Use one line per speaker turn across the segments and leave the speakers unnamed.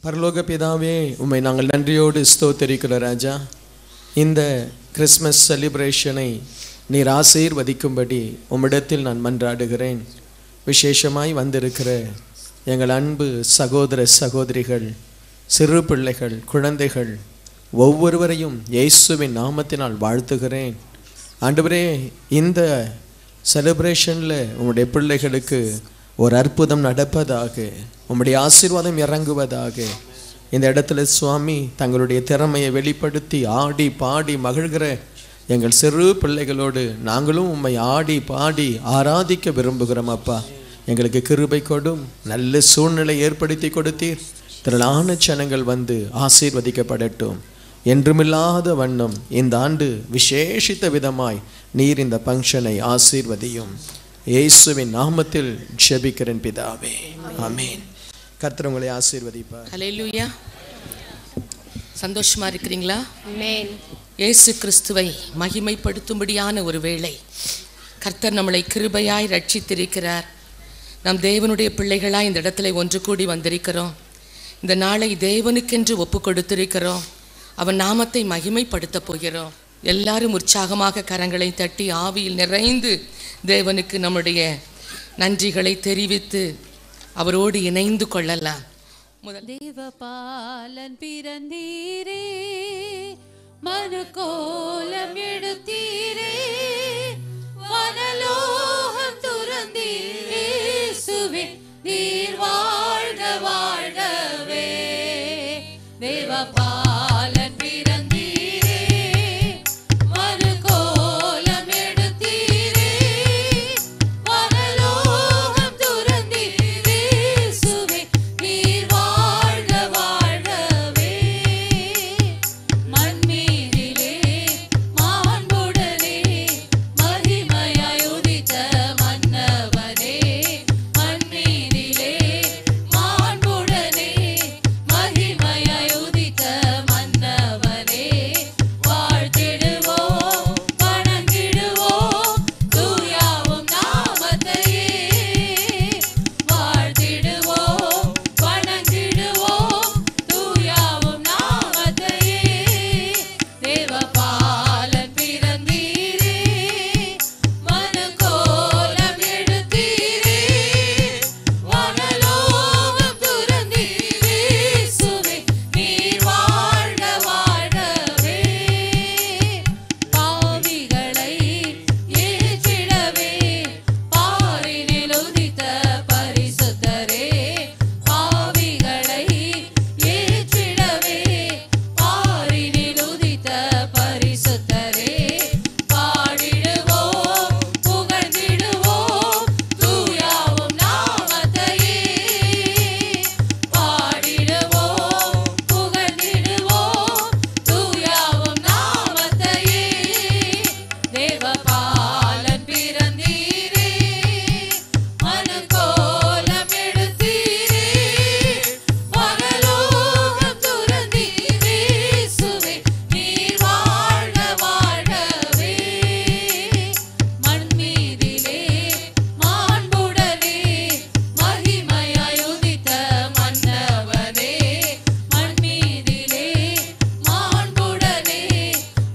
பரலோக பிதாவே, உம்மை நாங்கள் நன்றியோடு ஸ்தோத்திரிக்கிறோம் ராஜா. இந்த கிறிஸ்மஸ் செலிப்ரேஷனை நீர் ஆசீர்வதிக்கும்படி உம்மிடத்தில் நான் மன்றாடுகிறேன். விசேஷமாய் வந்திருக்கிற எங்கள் அன்பு சகோதர சகோதரிகள், சிறு பிள்ளைகள், குழந்தைகள் ஒவ்வொருவரையும் இயேசுவின் நாமத்தினால் வாழ்த்துகிறேன். ஆண்டவரே, இந்த செலிப்ரேஷனில் உம்முடைய பிள்ளைகளுக்கு ஒரு அற்புதம் நடப்பதாக, உம்முடைய ஆசீர்வாதம் இறங்குவதாக. இந்த இடத்துல சுவாமி தங்களுடைய திறமையை வெளிப்படுத்தி ஆடி பாடி மகிழ்கிற எங்கள் சிறு பிள்ளைகளோடு நாங்களும் உம்மை ஆடி பாடி ஆராதிக்க விரும்புகிறோம். அப்பா, எங்களுக்கு கிருபை கொடும், நல்ல சூழ்நிலை ஏற்படுத்தி கொடுத்தீர். திரளான ஜனங்கள் வந்து ஆசீர்வதிக்கப்படட்டும். என்றுமில்லாத வண்ணம் இந்த ஆண்டு விசேஷித்த விதமாய் நீர் இந்த ஃபங்க்ஷனை ஆசீர்வதியும். இயேசுவின் நாமத்தில் ஜெபிக்கிறேன் பிதாவே, ஆமென். கர்த்தர் உங்களை ஆசீர்வதிப்பார்.
ஹல்லேலூயா. சந்தோஷமா இருக்கிறீங்களா?
ஆமென்.
இயேசு கிறிஸ்துவை மகிமைப்படுத்தும்படியான ஒரு வேளை கர்த்தர் நம்மளை கிருபையாய் ரட்சித்திருக்கிறார். நாம் தேவனுடைய பிள்ளைகளாய் இந்த இடத்துல ஒன்று கூடி வந்திருக்கிறோம். இந்த நாளை தேவனுக்கென்று ஒப்பு கொடுத்திருக்கிறோம். அவன் நாமத்தை மகிமைப்படுத்த போகிறோம். எல்லாரும் உற்சாகமாக கரங்களை தட்டி ஆவியில் நிறைந்து தேவனுக்கு நம்முடைய நன்றிகளை தெரிவித்து அவரோடு இணைந்து கொள்ளலாம்.
தேவபாலன் பிறந்தீரே, மனுக்கோலம் எடுத்தீரே, வனலோகம் துறந்தீரே, இயேசுவே நீர் வாழ்க வாழ்கவே. தேவபாலன் பிறந்தீரே, மனுக்கோலம் எடுத்தீரே, வனலோகம் துறந்தீரே, இயேசுவே நீர் வாழ்க வாழ்கவே. மண்மீதிலே மாண்புடனே மகிமையாய் உதித்த மன்னவனே, மண்மீதிலே மாண்புடனே மகிமையாய் உதித்த மன்னவனே, வாழ்த்திடுவோம் வணங்கிடுவோம் தூயாவும் நாமத்தையே, வாழ்த்திடுவோம் வணங்கிடுவோம் தூயாவும் நாமத்தையே. தேவபாலன் பிறந்தீரே, மனுக்கோலம் எடுத்தீரே, வனலோகம் துறந்தீரே, இயேசுவே நீர் வாழ்க வாழ்கவே. பாவிகளை ஏற்றிடவே பாரினில் உதித்த பரிசுத்தரே, பாவிகளை ஏற்றிடவே பாரினில் உதித்த பரிசுத்தரே, பாடிடுவோம் புகழ்ந்திடுவோம் தூயாவும் நாமத்தையே, பாடிடுவோம் புகழ்ந்திடுவோம் தூயாவும் நாமத்தையே. தேவபாலன் பிறந்தீரே, மனுக்கோலம் எடுத்தீரே, வனலோகம் துறந்தீரே, இயேசுவே நீர் வாழ்க வாழ்கவே. மண்மீதிலே மாண்புடனே மகிமையாய் உதித்த மன்னவனே, மண்மீதிலே மாண்புடனே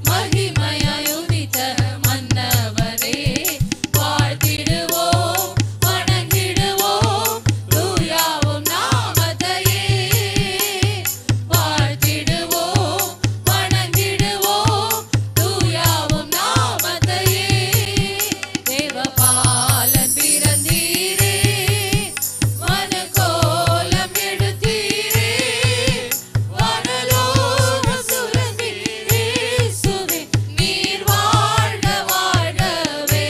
மகிமையாய் உதித்த மன்னவனே, வாழ்த்திடுவோம் வணங்கிடுவோம் தூயாவும் நாமத்தையே, வாழ்த்திடுவோம் வணங்கிடுவோம் தூயாவும் நாமத்தையே. தேவபாலன் பிறந்தீரே, மனுக்கோலம் எடுத்தீரே, வனலோகம் துறந்தீரே, இயேசுவே நீர் வாழ்க வாழ்கவே.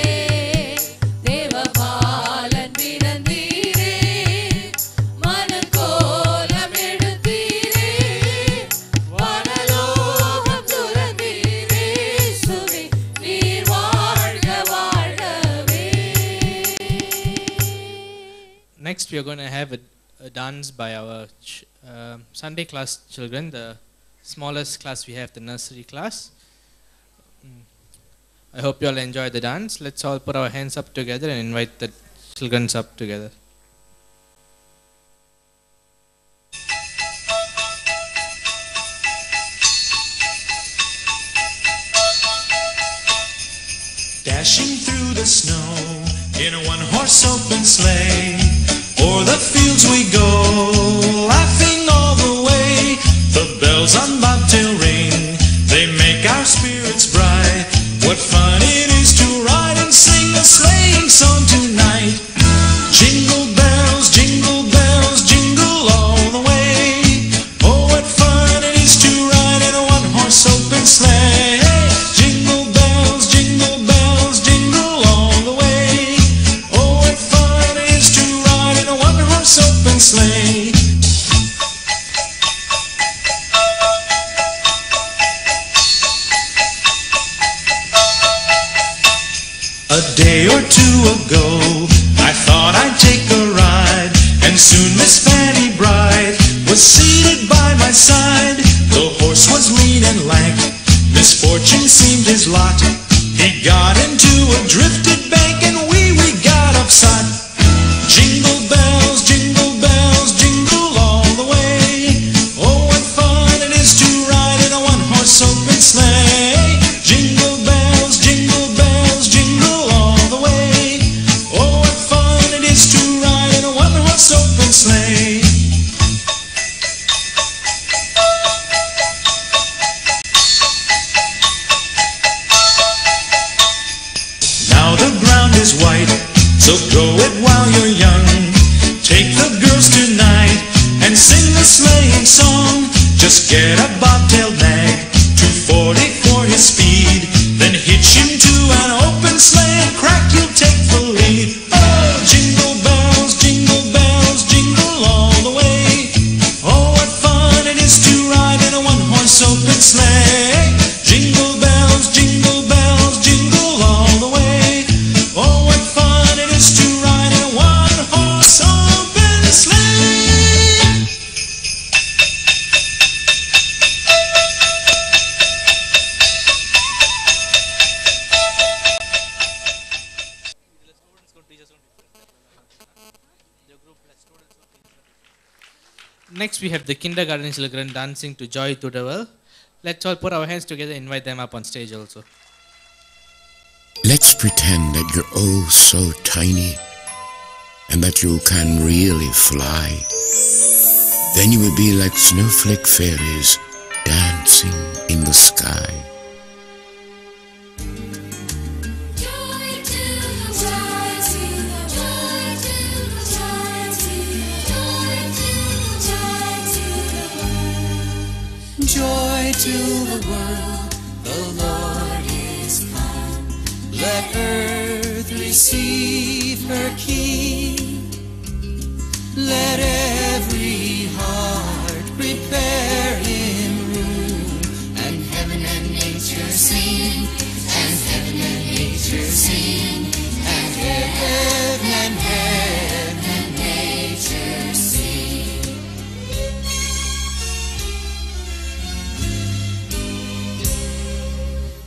தேவபாலன் பிறந்தீரே, மனுக்கோலம் எடுத்தீரே, வனலோகம் துறந்தீரே, இயேசுவே நீர் வாழ்க வாழ்கவே.
Next, we are going to have a dance by our Sunday class children, the smallest class we have, the nursery class. I hope you all enjoy the dance. Let's all put our hands up together and invite the children up together.
dashing through the snow in a one-horse open sleigh. O'er the fields we go, laughing all the way. The bells on bobtail ring, they make our spirits bright. What fun it is to ride and sing a sleighing song tonight. Jingle bells, jingle all the way. Oh, what fun it is to ride in a one-horse open sleigh. Jingle bells, jingle all the way. Oh, what fun it is to ride in a one-horse open sleigh. A day or two ago, I thought I'd take a ride, and soon Miss Fanny Bride was seated by my side. The horse was lean and lank, misfortune seemed his lot. He got into a drifted bank, and we got upset. Jingle bells, jingle all the way. Oh, what fun it is to ride in a one-horse open sleigh. Jingle bells, jingle all the way. Oh, what fun it is to ride in a one-horse open sleigh. Now the ground is white, so go it while you're young. Take the girls tonight and sing the sleighing song. Just get a bobtail nag, 240 for his speed. Then hitch him to an open sleigh and crack, you'll take the lead. Oh, jingle bells, jingle all the way. Oh, what fun it is to ride in a one-horse open sleigh. Jingle bells, jingle all the way. Oh, what fun it is to ride in a one-horse open sleigh.
Next, we have the kindergarten children dancing to Joy to the World. Let's all put our hands together and invite them up on stage also.
Let's pretend that you're oh so tiny and that you can really fly. Then you will be like snowflake fairies dancing in the sky.
Joy to the world, the Lord is come. Let earth receive her King. Let every heart prepare him room. And heaven and nature sing, and heaven and nature sing, and heaven and nature sing.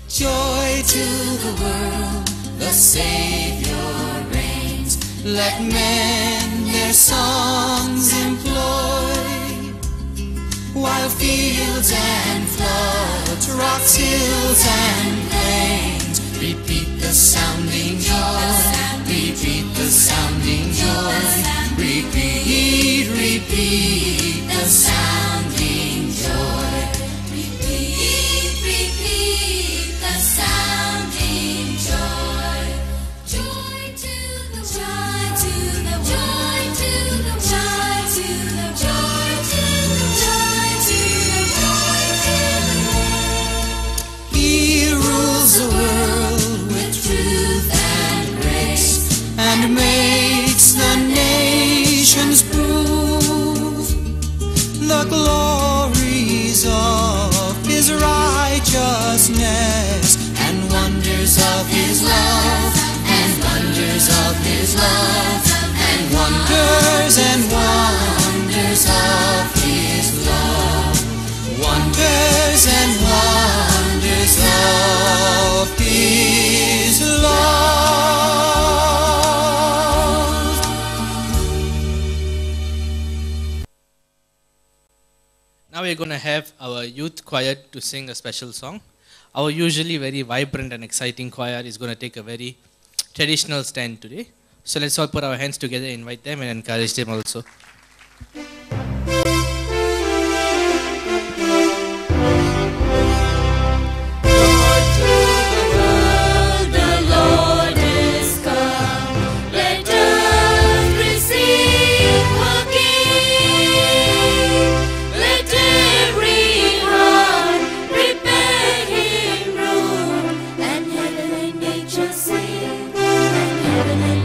Joy to the world, the Savior reigns. Let men their songs employ, while fields and floods, rocks, hills and plains repeat the sounding joy, repeat the sounding joy, repeat the sounding joy. And makes the nations prove the glories of his righteousness, and wonders of his love, and wonders of his love, and wonders of his love, wonders and wonders of his love.
Now we're going to have our youth choir to sing a special song. our usually very vibrant and exciting choir is going to take a very traditional stand today. So let's all put our hands together, invite them and encourage them also.
Heaven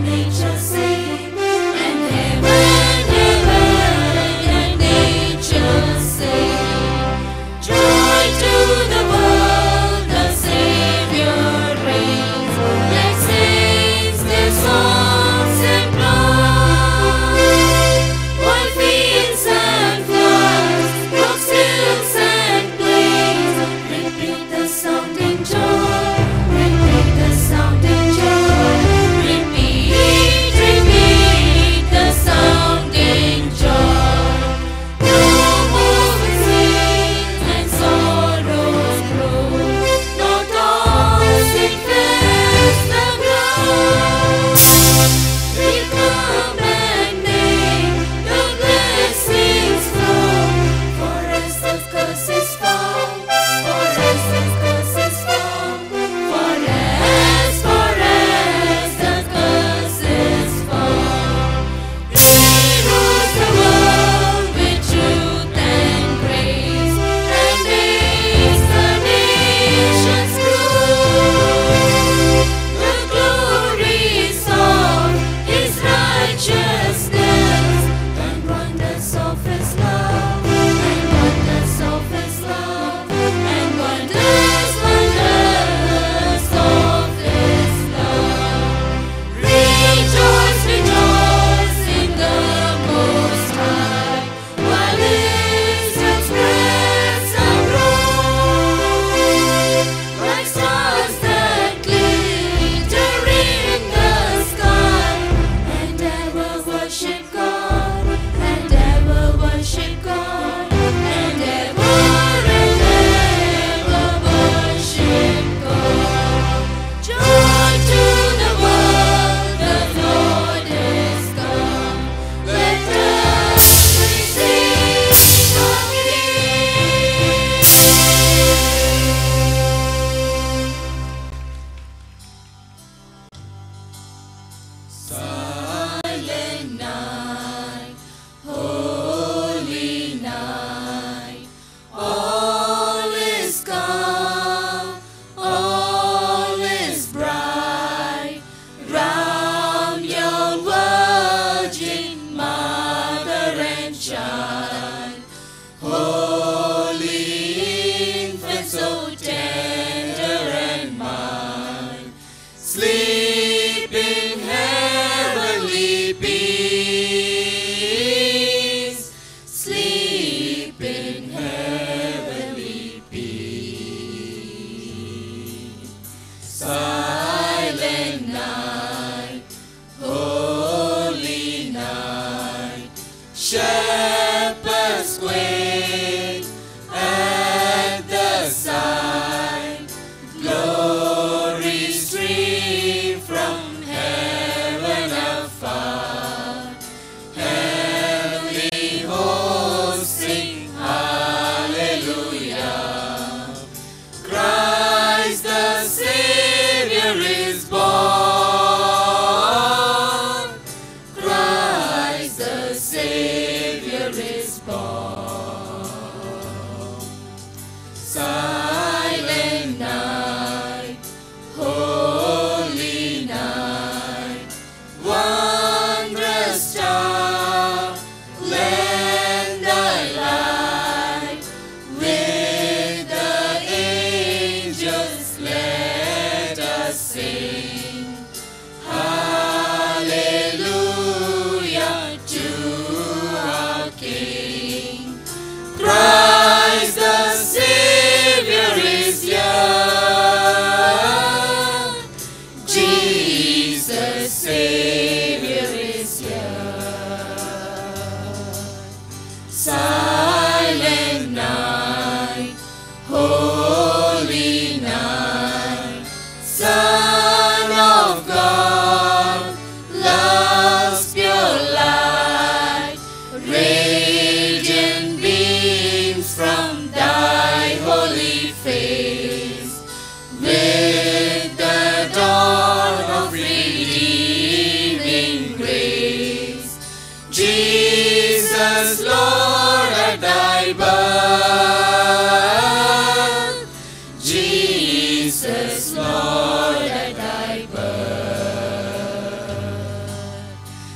Jesus, Lord, at thy birth.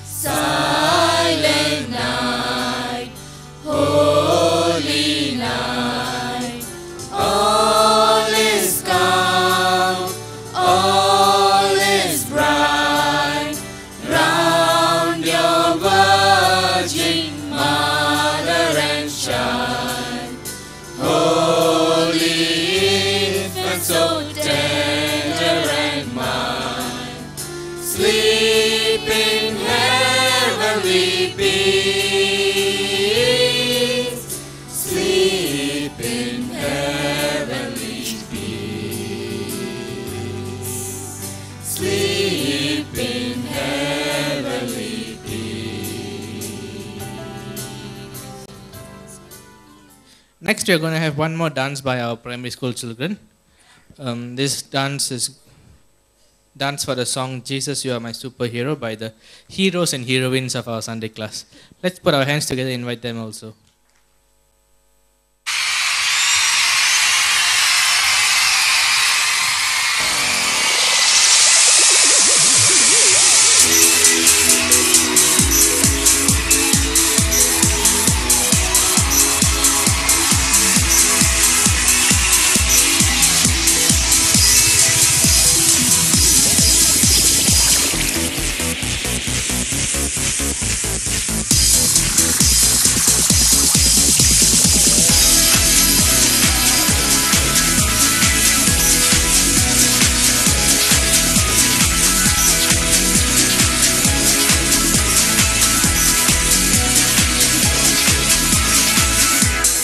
Silent night, holy night, all is calm, all is bright, round your virgin mother and child. Holy infant, so tender and mild, sleep in heavenly peace, sleep in heavenly peace, sleep in heavenly peace.
Next, we are going to have one more dance by our primary school children. This dance is dance for the song Jesus, You Are My Superhero by the heroes and heroines of our Sunday class. Let's put our hands together and invite them also.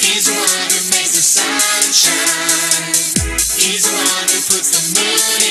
He's the one who makes the sun shine. He's the one who puts the moon